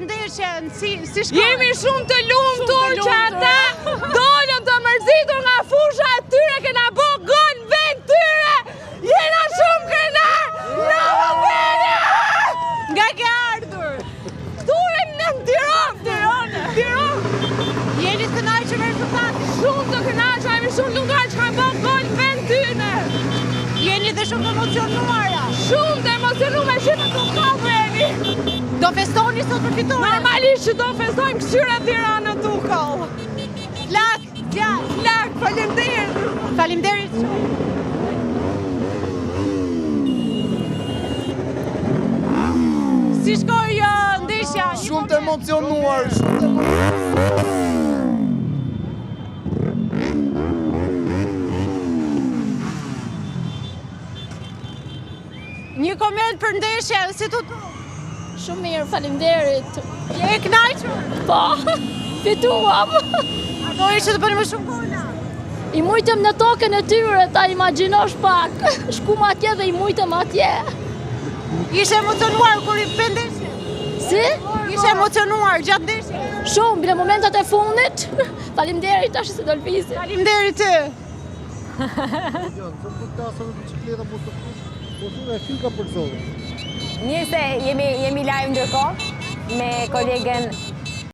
për ndeshjen, si shkoj? Jemi shumë të lumtur që ata dolën të mërzitur nga fusha e tyre, kena bo gol në vend tyre! Jena shumë krenar! Në vëndja! Nga ke ardhur? Këture në Tiranë! Jeni të kënaqur me rezultatin? Shumë të kënaqur, jemi shumë lumtur që kanë bo gol në vend tyre! Jeni dhe shumë të emocionuara? Shumë të emocionuar, shumë të kapeni! Do festoni sot për fituar? Normalisht që do festojmë këqyra Tiranë në Tukall. Flak, djalë. Flak, faleminderit. Faleminderit shumë. Si shkoj ndeshja? Shumë të emocionuar, Një koment për ndeshjen, si të tu? Shumë mirë, faleminderit. Je e kënaqur? Po, fituam. A dojë që të bëni më shumë gola? I mujtëm në tokën e tyre, ta imagjinosh pak. Shkum atje dhe i mujtëm atje. Ishe emocionuar kur i bën ndeshjen? Si? Ishe emocionuar gjatë ndeshjes? Shumë, bile momentet e fundit. Faleminderit, tash se do lvizim. Faleminderit ty. Mirë se jemi live ndërkohë me kolegen